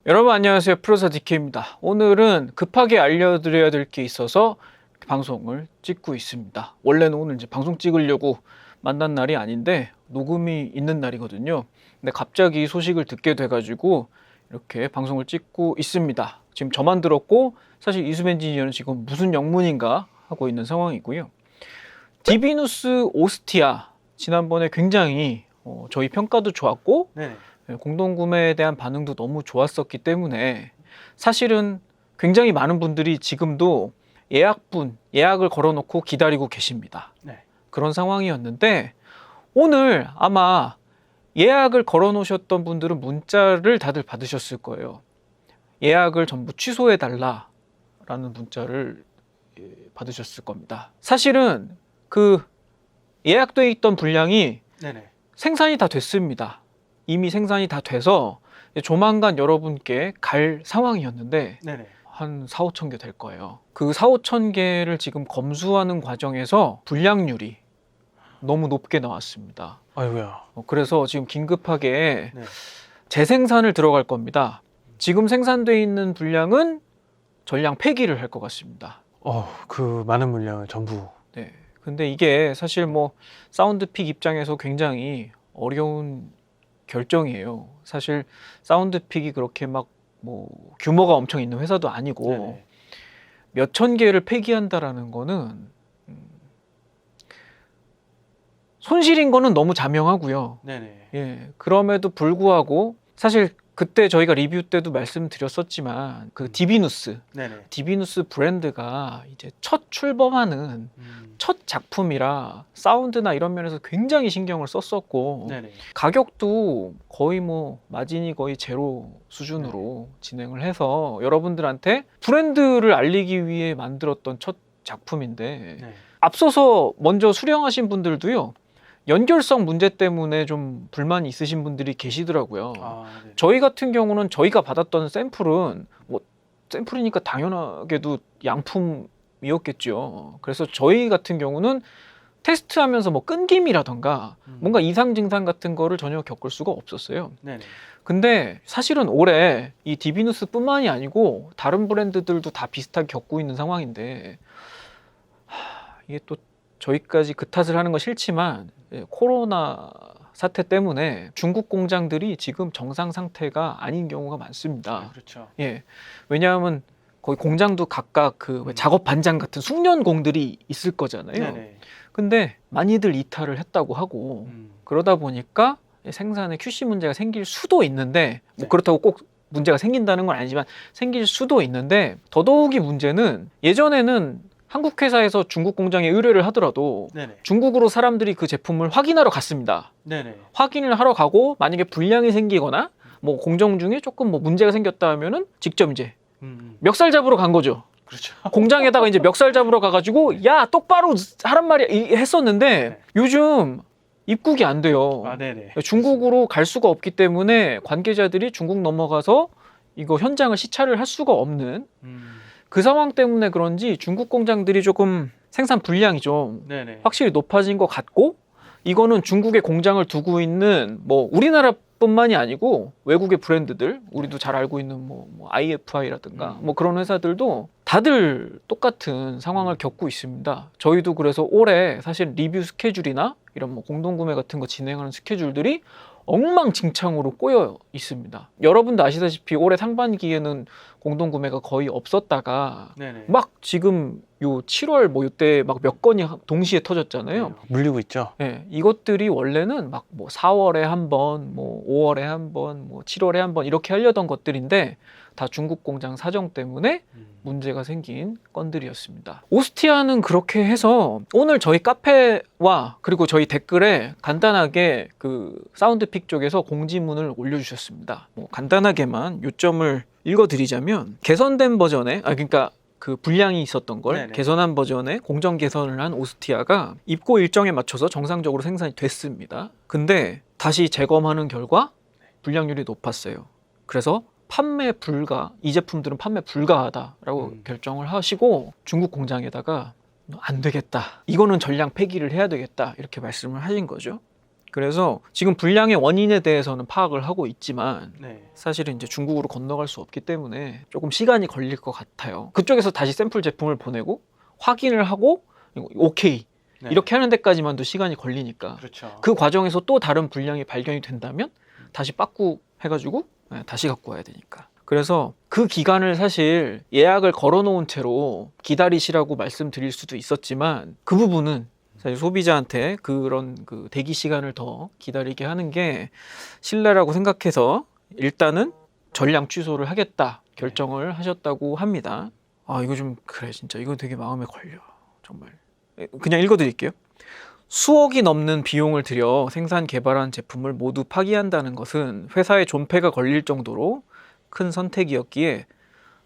여러분 안녕하세요. 프로사 DK입니다. 오늘은 급하게 알려드려야 될 게 있어서 방송을 찍고 있습니다. 원래는 오늘 이제 방송 찍으려고 만난 날이 아닌데 녹음이 있는 날이거든요. 근데 갑자기 소식을 듣게 돼가지고 이렇게 방송을 찍고 있습니다. 지금 저만 들었고 사실 이수빈 엔지니어는 지금 무슨 영문인가 하고 있는 상황이고요. 디비누스 오스티아 지난번에 굉장히 저희 평가도 좋았고 네. 공동구매에 대한 반응도 너무 좋았었기 때문에 사실은 굉장히 많은 분들이 지금도 예약을 걸어놓고 기다리고 계십니다. 네. 그런 상황이었는데 오늘 아마 예약을 걸어놓으셨던 분들은 문자를 다들 받으셨을 거예요. 예약을 전부 취소해달라라는 문자를 받으셨을 겁니다. 사실은 그 예약돼 있던 분량이 네네. 생산이 다 됐습니다. 이미 생산이 다 돼서 조만간 여러분께 갈 상황이었는데 네네. 한 4, 5천 개 될 거예요. 그 4, 5천 개를 지금 검수하는 과정에서 불량률이 너무 높게 나왔습니다. 아이고야. 그래서 지금 긴급하게 네. 재생산을 들어갈 겁니다. 지금 생산되어 있는 분량은 전량 폐기를 할 것 같습니다. 그 많은 물량을 전부. 네. 근데 이게 사실 뭐 사운드픽 입장에서 굉장히 어려운 결정이에요. 사실 사운드픽이 그렇게 막 뭐 규모가 엄청 있는 회사도 아니고 네네. 몇천 개를 폐기한다라는 거는 손실인 거는 너무 자명하고요. 네네. 예, 그럼에도 불구하고 사실 그때 저희가 리뷰 때도 말씀드렸었지만 그 디비누스 네네. 브랜드가 이제 첫 출범하는 첫 작품이라 사운드나 이런 면에서 굉장히 신경을 썼었고 네네. 가격도 거의 뭐 마진이 거의 제로 수준으로 진행을 해서 여러분들한테 브랜드를 알리기 위해 만들었던 첫 작품인데 네. 앞서서 먼저 수령하신 분들도요. 연결성 문제 때문에 좀 불만이 있으신 분들이 계시더라고요. 네네. 저희 같은 경우는 저희가 받았던 샘플은 뭐 샘플이니까 당연하게도 양품이었겠죠. 그래서 저희 같은 경우는 테스트하면서 뭐 끊김이라던가 뭔가 이상 증상 같은 거를 전혀 겪을 수가 없었어요. 네네. 근데 사실은 올해 이 디비누스뿐만이 아니고 다른 브랜드들도 다 비슷하게 겪고 있는 상황인데 이게 또 저희까지 그 탓을 하는 건 싫지만 코로나 사태 때문에 중국 공장들이 지금 정상 상태가 아닌 경우가 많습니다. 그렇죠. 예, 왜냐하면 거기 공장도 각각 그 작업 반장 같은 숙련공들이 있을 거잖아요. 네네. 근데 많이들 이탈을 했다고 하고 그러다 보니까 생산에 QC 문제가 생길 수도 있는데 뭐 네. 그렇다고 꼭 문제가 생긴다는 건 아니지만 생길 수도 있는데 더더욱이 문제는 예전에는 한국 회사에서 중국 공장에 의뢰를 하더라도 네네. 중국으로 사람들이 그 제품을 확인하러 갔습니다. 네네. 확인을 하러 가고 만약에 불량이 생기거나 뭐 공정 중에 조금 뭐 문제가 생겼다 하면은 직접 이제 멱살 잡으러 간 거죠. 그렇죠. 공장에다가 이제 멱살 잡으러 가가지고 야 똑바로 하란 말이야 했었는데 네. 요즘 입국이 안 돼요. 네네. 중국으로 갈 수가 없기 때문에 관계자들이 중국 넘어가서 이거 현장을 시찰을 할 수가 없는 그 상황 때문에 그런지 중국 공장들이 조금 생산 불량이 좀 네네. 확실히 높아진 것 같고 이거는 중국에 공장을 두고 있는 뭐 우리나라뿐만이 아니고 외국의 브랜드들 우리도 잘 알고 있는 뭐 IFI라든가 뭐 그런 회사들도 다들 똑같은 상황을 겪고 있습니다. 저희도 그래서 올해 사실 리뷰 스케줄이나 이런 뭐 공동구매 같은 거 진행하는 스케줄들이 엉망진창으로 꼬여 있습니다. 여러분도 아시다시피 올해 상반기에는 공동구매가 거의 없었다가 네네. 막 지금 요 7월 뭐 이때 막 몇 건이 동시에 터졌잖아요. 물리고 있죠. 예, 이것들이 원래는 막 뭐 4월에 한 번, 뭐 5월에 한 번, 뭐 7월에 한 번 이렇게 하려던 것들인데 다 중국 공장 사정 때문에 문제가 생긴 건들이었습니다. 오스티아는 그렇게 해서 오늘 저희 카페와 그리고 저희 댓글에 간단하게 그 사운드픽 쪽에서 공지문을 올려주셨습니다. 뭐 간단하게만 요점을 읽어드리자면 개선된 버전에 그러니까 그 불량이 있었던 걸 네네. 개선한 버전에 공정 개선을 한 오스티아가 입고 일정에 맞춰서 정상적으로 생산이 됐습니다. 근데 다시 재검하는 결과 불량률이 높았어요. 그래서 판매 불가, 이 제품들은 판매 불가하다라고 결정을 하시고 중국 공장에다가 안 되겠다. 이거는 전량 폐기를 해야 되겠다. 이렇게 말씀을 하신 거죠. 그래서 지금 불량의 원인에 대해서는 파악을 하고 있지만 네. 사실은 이제 중국으로 건너갈 수 없기 때문에 조금 시간이 걸릴 것 같아요. 그쪽에서 다시 샘플 제품을 보내고 확인을 하고 오케이 네. 이렇게 하는 데까지만도 시간이 걸리니까 그렇죠. 그 과정에서 또 다른 불량이 발견이 된다면 다시 빠꾸 해가지고 다시 갖고 와야 되니까. 그래서 그 기간을 사실 예약을 걸어놓은 채로 기다리시라고 말씀드릴 수도 있었지만 그 부분은 사실 소비자한테 그런 그 대기 시간을 더 기다리게 하는 게 신뢰라고 생각해서 일단은 전량 취소를 하겠다 결정을 하셨다고 합니다. 아 이거 좀 그래 진짜 이거 되게 마음에 걸려 정말. 그냥 읽어드릴게요. 수억이 넘는 비용을 들여 생산 개발한 제품을 모두 파기한다는 것은 회사의 존폐가 걸릴 정도로 큰 선택이었기에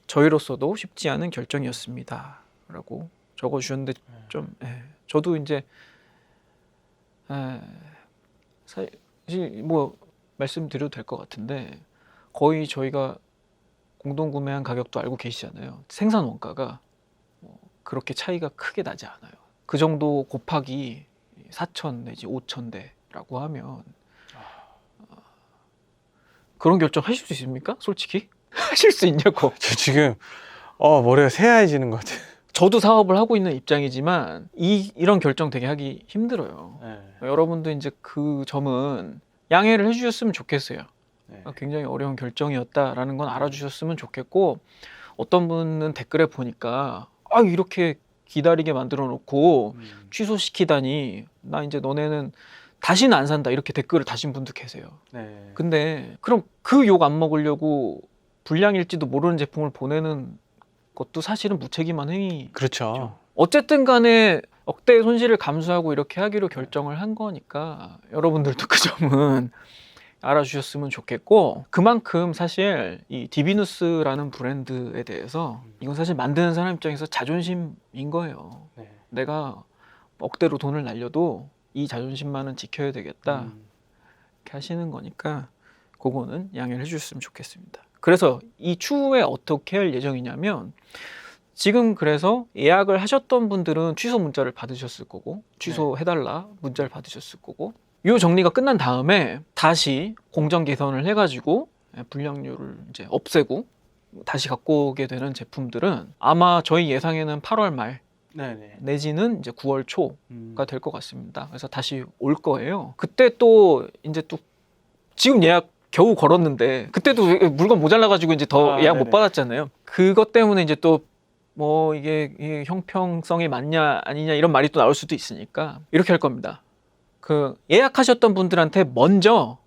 저희로서도 쉽지 않은 결정이었습니다. 라고 적어주셨는데 좀 저도 이제 사실 뭐 말씀드려도 될 것 같은데 거의 저희가 공동 구매한 가격도 알고 계시잖아요. 생산 원가가 그렇게 차이가 크게 나지 않아요. 그 정도 곱하기 4천 내지 5천대라고 하면 그런 결정 하실 수 있습니까? 솔직히 하실 수 있냐고. 저 지금 머리가 새하얘지는 것 같아요. 저도 사업을 하고 있는 입장이지만 이런 결정 되게 하기 힘들어요. 네. 여러분도 이제 그 점은 양해를 해주셨으면 좋겠어요. 네. 굉장히 어려운 결정이었다라는 건 알아주셨으면 좋겠고 어떤 분은 댓글에 보니까 이렇게 기다리게 만들어 놓고 취소시키다니 나 이제 너네는 다시는 안 산다 이렇게 댓글을 다신 분도 계세요. 네. 근데 그럼 그 욕 안 먹으려고 불량일지도 모르는 제품을 보내는 것도 사실은 무책임한 행위. 그렇죠. 어쨌든 간에 억대의 손실을 감수하고 이렇게 하기로 결정을 한 거니까 여러분들도 그 점은 알아주셨으면 좋겠고 그만큼 사실 이 디비누스라는 브랜드에 대해서 이건 사실 만드는 사람 입장에서 자존심인 거예요. 네. 내가 억대로 돈을 날려도 이 자존심만은 지켜야 되겠다 이렇게 하시는 거니까 그거는 양해를 해주셨으면 좋겠습니다. 그래서 이 추후에 어떻게 할 예정이냐면 지금 그래서 예약을 하셨던 분들은 취소 문자를 받으셨을 거고 취소해달라 문자를 받으셨을 거고 이 정리가 끝난 다음에 다시 공정 개선을 해가지고 불량률을 이제 없애고 다시 갖고 오게 되는 제품들은 아마 저희 예상에는 8월 말 네네. 내지는 이제 9월 초가 될 것 같습니다. 그래서 다시 올 거예요. 그때 또 이제 또 지금 예약 겨우 걸었는데 그때도 물건 모자라가지고 이제 더 예약 못 네네. 받았잖아요. 그것 때문에 이제 또 뭐 이게 형평성이 맞냐 아니냐 이런 말이 또 나올 수도 있으니까 이렇게 할 겁니다. 그 예약하셨던 분들한테 먼저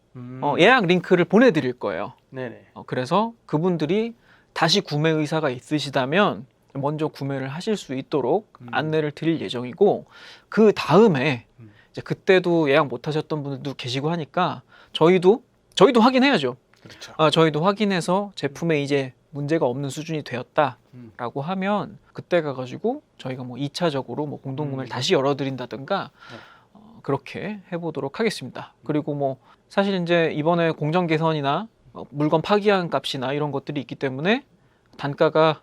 예약 링크를 보내드릴 거예요. 네네. 그래서 그분들이 다시 구매 의사가 있으시다면 먼저 구매를 하실 수 있도록 안내를 드릴 예정이고 그 다음에 이제 그때도 예약 못 하셨던 분들도 계시고 하니까 저희도 확인해야죠. 그렇죠. 저희도 확인해서 제품에 이제 문제가 없는 수준이 되었다라고 하면 그때 가가지고 저희가 뭐 2차적으로 뭐 공동구매를 다시 열어드린다든가 그렇게 해보도록 하겠습니다. 그리고 뭐 사실 이제 이번에 공정 개선이나 물건 파기한 값이나 이런 것들이 있기 때문에 단가가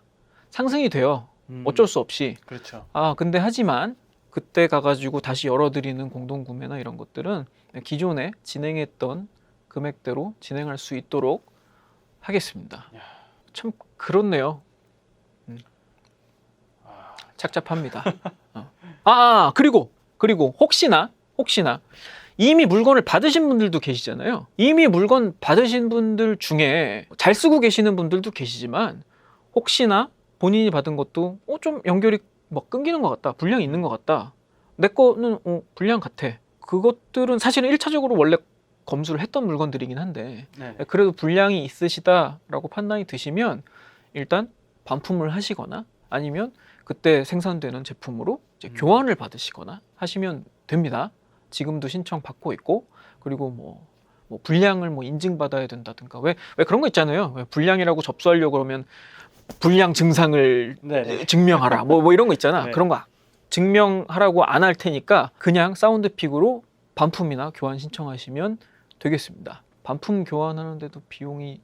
상승이 돼요. 어쩔 수 없이. 그렇죠. 근데 하지만 그때 가가지고 다시 열어드리는 공동구매나 이런 것들은 기존에 진행했던 금액대로 진행할 수 있도록 하겠습니다. 야. 참 그렇네요. 착잡합니다. 그리고 혹시나 이미 물건을 받으신 분들도 계시잖아요. 이미 물건 받으신 분들 중에 잘 쓰고 계시는 분들도 계시지만 혹시나 본인이 받은 것도 좀 연결이 막 끊기는 것 같다. 불량이 있는 것 같다. 내 거는 불량 같아. 그것들은 사실은 1차적으로 원래 검수를 했던 물건들이긴 한데 네. 그래도 불량이 있으시다라고 판단이 드시면 일단 반품을 하시거나 아니면 그때 생산되는 제품으로 이제 교환을 받으시거나 하시면 됩니다. 지금도 신청 받고 있고 그리고 뭐 불량을 뭐 인증받아야 된다든가 왜 그런 거 있잖아요. 왜 불량이라고 접수하려고 그러면 불량 증상을 네네. 증명하라 뭐 이런 거 있잖아. 네. 그런 거 증명하라고 안 할 테니까 그냥 사운드픽으로 반품이나 교환 신청하시면 되겠습니다. 반품 교환하는데도 비용이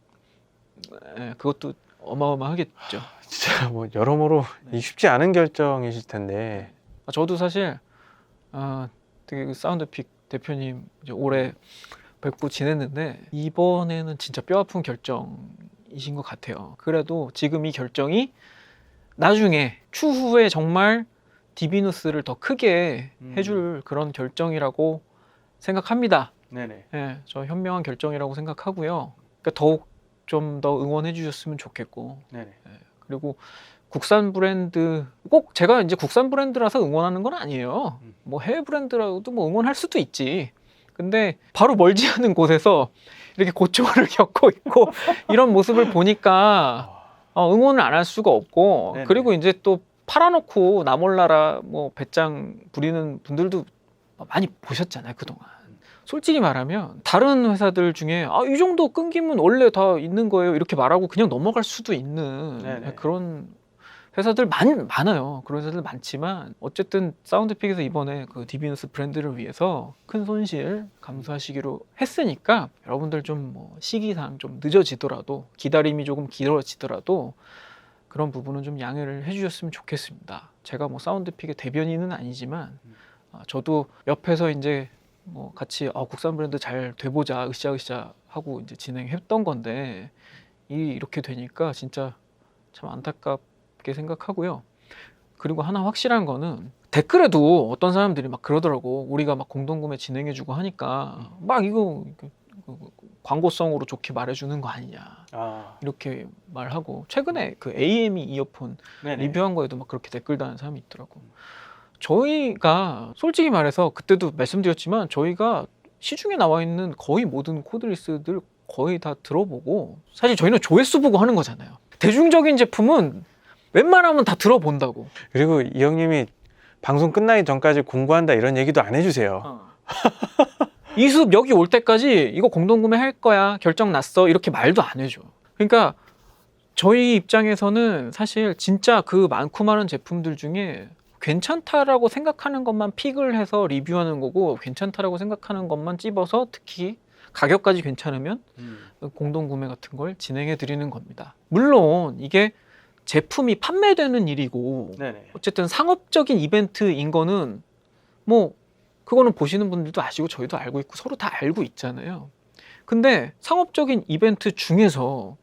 그것도 어마어마하겠죠. 진짜 뭐 여러모로 쉽지 않은 결정이실 텐데. 저도 사실 되게 그 사운드픽 대표님 이제 올해 뵙고 지냈는데 이번에는 진짜 뼈아픈 결정이신 것 같아요. 그래도 지금 이 결정이 나중에 추후에 정말 디비누스를 더 크게 해줄 그런 결정이라고 생각합니다. 네네. 예, 저 현명한 결정이라고 생각하고요. 그러니까 더욱 좀 더 응원해 주셨으면 좋겠고, 네네. 그리고 국산 브랜드 꼭 제가 이제 국산 브랜드라서 응원하는 건 아니에요. 뭐 해외 브랜드라도 뭐 응원할 수도 있지. 근데 바로 멀지 않은 곳에서 이렇게 고초를 겪고 있고 이런 모습을 보니까 응원을 안 할 수가 없고, 네네. 그리고 이제 또 팔아놓고 나 몰라라 뭐 배짱 부리는 분들도 많이 보셨잖아요, 그동안. 솔직히 말하면 다른 회사들 중에 이 정도 끊김은 원래 다 있는 거예요 이렇게 말하고 그냥 넘어갈 수도 있는 네네. 그런 회사들 많아요. 그런 회사들 많지만 어쨌든 사운드픽에서 이번에 그 디비누스 브랜드를 위해서 큰 손실 감수하시기로 했으니까 여러분들 좀 뭐 시기상 좀 늦어지더라도 기다림이 조금 길어지더라도 그런 부분은 좀 양해를 해주셨으면 좋겠습니다. 제가 뭐 사운드픽의 대변인은 아니지만 저도 옆에서 이제 뭐 같이 국산 브랜드 잘 돼보자 으쌰으쌰 하고 이제 진행했던 건데 이렇게 되니까 진짜 참 안타깝게 생각하고요. 그리고 하나 확실한 거는 댓글에도 어떤 사람들이 막 그러더라고. 우리가 막 공동구매 진행해주고 하니까 막 이거 광고성으로 좋게 말해주는 거 아니냐 이렇게 말하고, 최근에 그 AME 이어폰 네네. 리뷰한 거에도 막 그렇게 댓글 다는 사람이 있더라고. 저희가 솔직히 말해서 그때도 말씀드렸지만 저희가 시중에 나와 있는 거의 모든 코드리스들 거의 다 들어보고, 사실 저희는 조회수 보고 하는 거잖아요. 대중적인 제품은 웬만하면 다 들어본다고. 그리고 이 형님이 방송 끝나기 전까지 공부한다 이런 얘기도 안 해주세요. 이수업 여기 올 때까지 이거 공동구매 할 거야 결정 났어 이렇게 말도 안 해줘. 그러니까 저희 입장에서는 사실 진짜 그 많고 많은 제품들 중에 괜찮다라고 생각하는 것만 픽을 해서 리뷰하는 거고, 괜찮다라고 생각하는 것만 찝어서 특히 가격까지 괜찮으면 공동구매 같은 걸 진행해 드리는 겁니다. 물론 이게 제품이 판매되는 일이고 네네. 어쨌든 상업적인 이벤트인 거는 뭐 그거는 보시는 분들도 아시고 저희도 알고 있고 서로 다 알고 있잖아요. 근데 상업적인 이벤트 중에서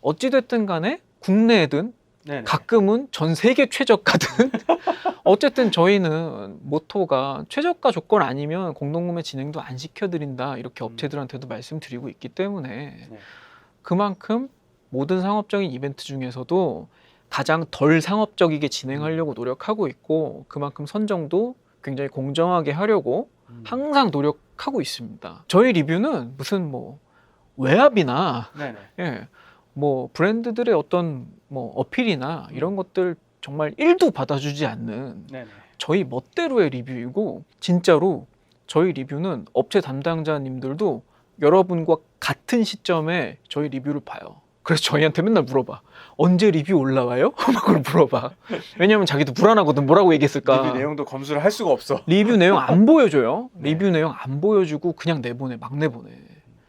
어찌됐든 간에 국내에든 네네. 가끔은 전 세계 최저가든 어쨌든 저희는 모토가 최저가 조건 아니면 공동구매 진행도 안 시켜드린다 이렇게 업체들한테도 말씀드리고 있기 때문에 네. 그만큼 모든 상업적인 이벤트 중에서도 가장 덜 상업적이게 진행하려고 노력하고 있고, 그만큼 선정도 굉장히 공정하게 하려고 항상 노력하고 있습니다. 저희 리뷰는 무슨 뭐 외압이나 네네. 뭐 브랜드들의 어떤 뭐 어필이나 이런 것들 정말 1도 받아주지 않는 네네. 저희 멋대로의 리뷰이고, 진짜로 저희 리뷰는 업체 담당자님들도 여러분과 같은 시점에 저희 리뷰를 봐요. 그래서 저희한테 맨날 물어봐. 언제 리뷰 올라와요? 막 그걸 물어봐. 왜냐면 자기도 불안하거든. 뭐라고 얘기했을까. 리뷰 내용도 검수를 할 수가 없어. 리뷰 내용 안 보여줘요. 네. 리뷰 내용 안 보여주고 그냥 내보내, 막 내보내.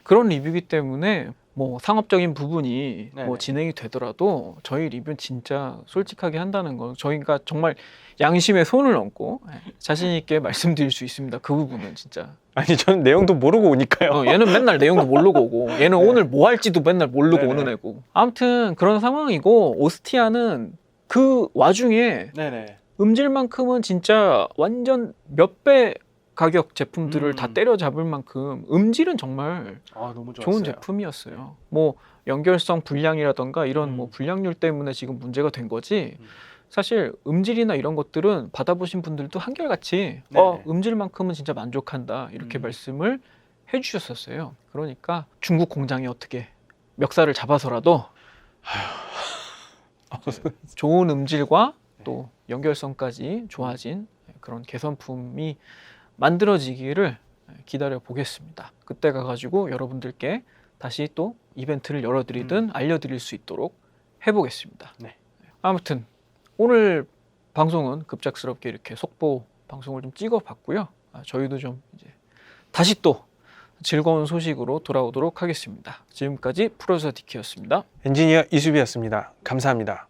그런 리뷰이기 때문에 뭐 상업적인 부분이 네네. 뭐 진행이 되더라도 저희 리뷰는 진짜 솔직하게 한다는 거 저희가 정말 양심에 손을 얹고 자신 있게 말씀드릴 수 있습니다. 그 부분은 진짜. 아니 저는 내용도 모르고 오니까요. 얘는 맨날 내용도 모르고 오고 얘는 네. 오늘 뭐 할지도 맨날 모르고 네네. 오는 애고. 아무튼 그런 상황이고, 오스티아는 그 와중에 네네. 음질만큼은 진짜 완전 몇 배 가격 제품들을 다 때려잡을 만큼 음질은 정말 너무 좋았어요. 좋은 제품이었어요. 뭐 연결성 불량이라던가 이런 뭐 불량률 때문에 지금 문제가 된 거지, 사실 음질이나 이런 것들은 받아보신 분들도 한결같이 네네. 음질만큼은 진짜 만족한다 이렇게 말씀을 해주셨었어요. 그러니까 중국 공장이 어떻게 멱살을 잡아서라도 좋은 음질과 또 연결성까지 좋아진 그런 개선품이 만들어지기를 기다려 보겠습니다. 그때 가가지고 여러분들께 다시 또 이벤트를 열어드리든 알려드릴 수 있도록 해보겠습니다. 네. 아무튼 오늘 방송은 급작스럽게 이렇게 속보 방송을 좀 찍어봤고요. 저희도 좀 이제 다시 또 즐거운 소식으로 돌아오도록 하겠습니다. 지금까지 프로듀서 디키였습니다. 엔지니어 이수비였습니다. 감사합니다.